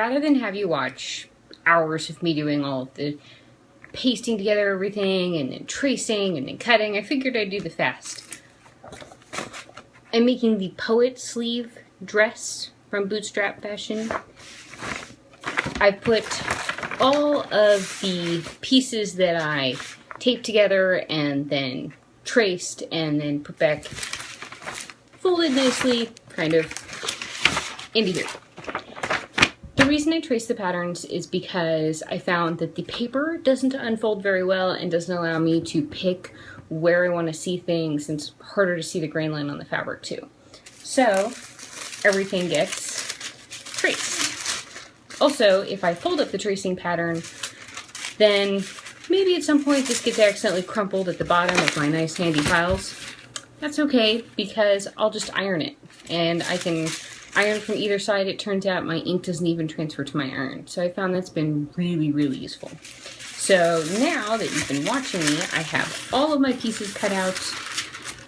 rather than have you watch hours of me doing all of the pasting together everything and then tracing and then cutting, I figured I'd do the fast. I'm making the poet sleeve dress from Bootstrap Fashion. I've put all of the pieces that I taped together and then traced and then put back, folded nicely, kind of, into here. The reason I traced the patterns is because I found that the paper doesn't unfold very well and doesn't allow me to pick where I want to see things, and it's harder to see the grain line on the fabric too. So everything gets traced. Also, if I fold up the tracing pattern, then maybe at some point this gets accidentally crumpled at the bottom of my nice handy files. That's okay, because I'll just iron it, and I can iron from either side. It turns out my ink doesn't even transfer to my iron, so I found that's been really, really useful. So now that you've been watching me, I have all of my pieces cut out.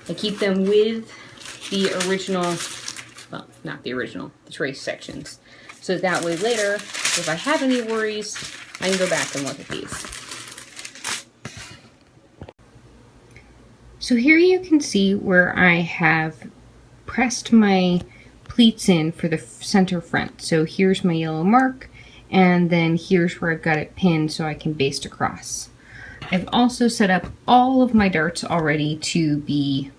I keep them with the original, well, not the original, the trace sections. So that way later, if I have any worries, I can go back and look at these. So here you can see where I have pressed my pleats in for the center front. So here's my yellow mark, and then here's where I've got it pinned so I can baste across. I've also set up all of my darts already to be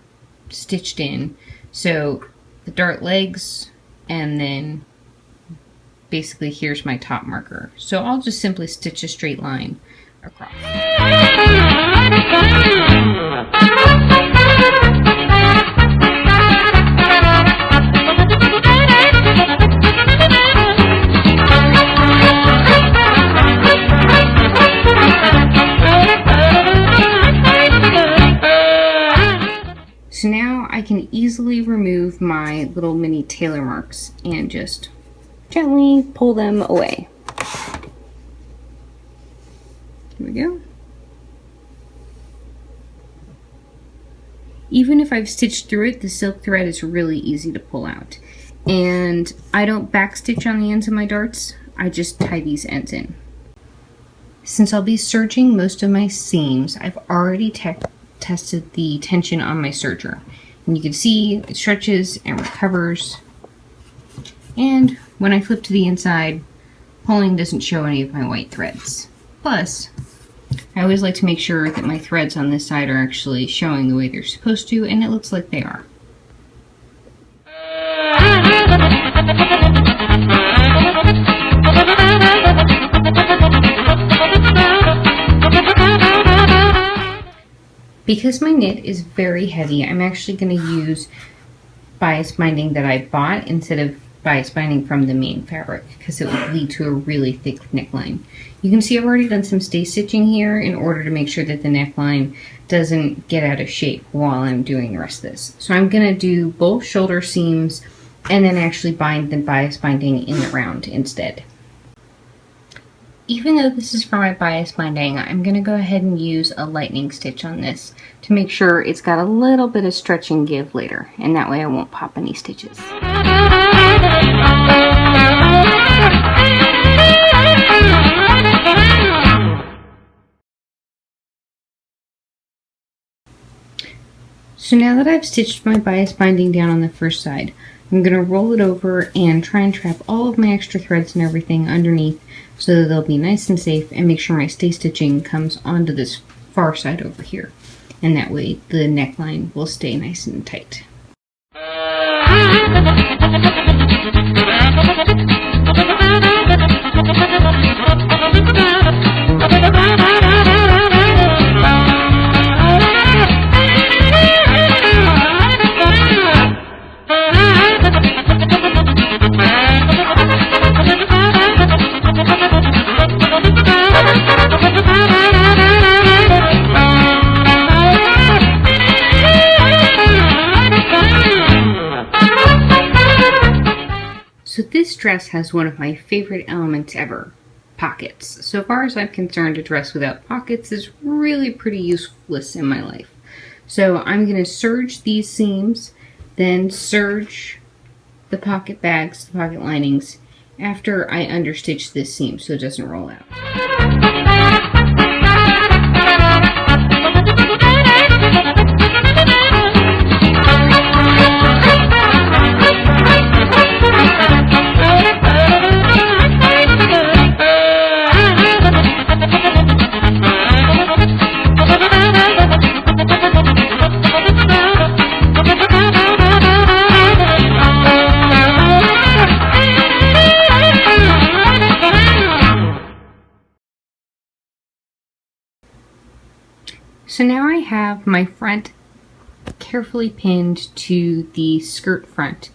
stitched in. So the dart legs, and then basically here's my top marker. So I'll just simply stitch a straight line across. So now I can easily remove my little mini tailor marks and just gently pull them away. Here we go. Even if I've stitched through it, the silk thread is really easy to pull out. And I don't backstitch on the ends of my darts, I just tie these ends in. Since I'll be serging most of my seams, I've already tested the tension on my serger. And you can see it stretches and recovers. And when I flip to the inside, pulling doesn't show any of my white threads. Plus, I always like to make sure that my threads on this side are actually showing the way they're supposed to, and it looks like they are. Because my knit is very heavy, I'm actually going to use bias binding that I bought instead of bias binding from the main fabric, because it would lead to a really thick neckline. You can see I've already done some stay stitching here in order to make sure that the neckline doesn't get out of shape while I'm doing the rest of this. So I'm going to do both shoulder seams and then actually bind the bias binding in the round instead. Even though this is for my bias binding, I'm going to go ahead and use a lightning stitch on this to make sure it's got a little bit of stretch and give later, and that way I won't pop any stitches. So now that I've stitched my bias binding down on the first side, I'm going to roll it over and try and trap all of my extra threads and everything underneath so that they'll be nice and safe, and make sure my stay stitching comes onto this far side over here. And that way the neckline will stay nice and tight. So this dress has one of my favorite elements ever, pockets. So far as I'm concerned, a dress without pockets is really pretty useless in my life. So I'm going to serge these seams, then serge the pocket bags, the pocket linings, after I understitch this seam so it doesn't roll out. So now I have my front carefully pinned to the skirt front,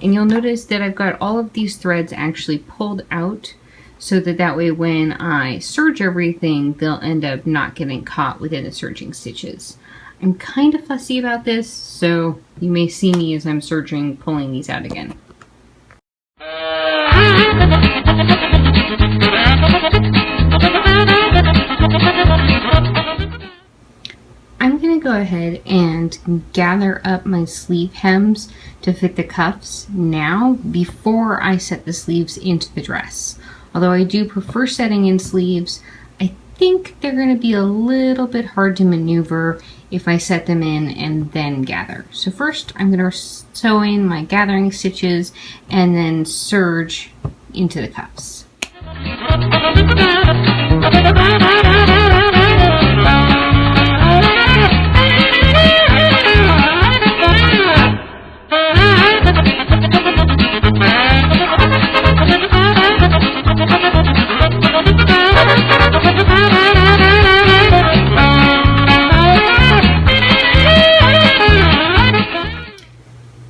and you'll notice that I've got all of these threads actually pulled out so that way when I serge everything they'll end up not getting caught within the serging stitches. I'm kind of fussy about this, so you may see me as I'm serging pulling these out again. I'm going to go ahead and gather up my sleeve hems to fit the cuffs now before I set the sleeves into the dress. Although I do prefer setting in sleeves, I think they're going to be a little bit hard to maneuver if I set them in and then gather. So first I'm going to sew in my gathering stitches and then serge into the cuffs.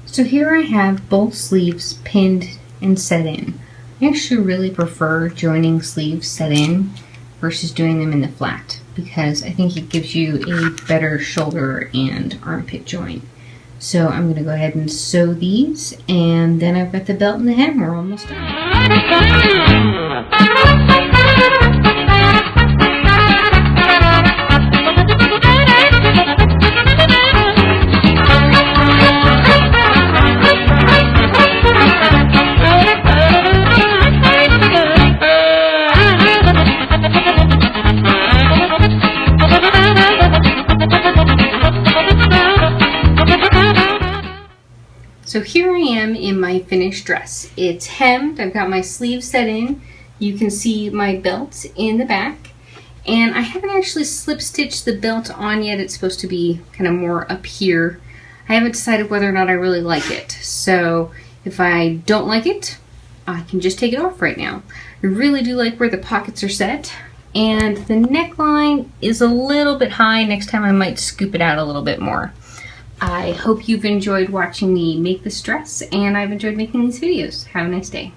So here I have both sleeves pinned and set in. I actually really prefer joining sleeves set in versus doing them in the flat because I think it gives you a better shoulder and armpit joint. So I'm going to go ahead and sew these, and then I've got the belt and the hem. We're almost done. So here I am in my finished dress. It's hemmed, I've got my sleeves set in, you can see my belt in the back, and I haven't actually slip stitched the belt on yet. It's supposed to be kind of more up here. I haven't decided whether or not I really like it, so if I don't like it, I can just take it off right now. I really do like where the pockets are set, and the neckline is a little bit high. Next time I might scoop it out a little bit more. I hope you've enjoyed watching me make this dress, and I've enjoyed making these videos. Have a nice day.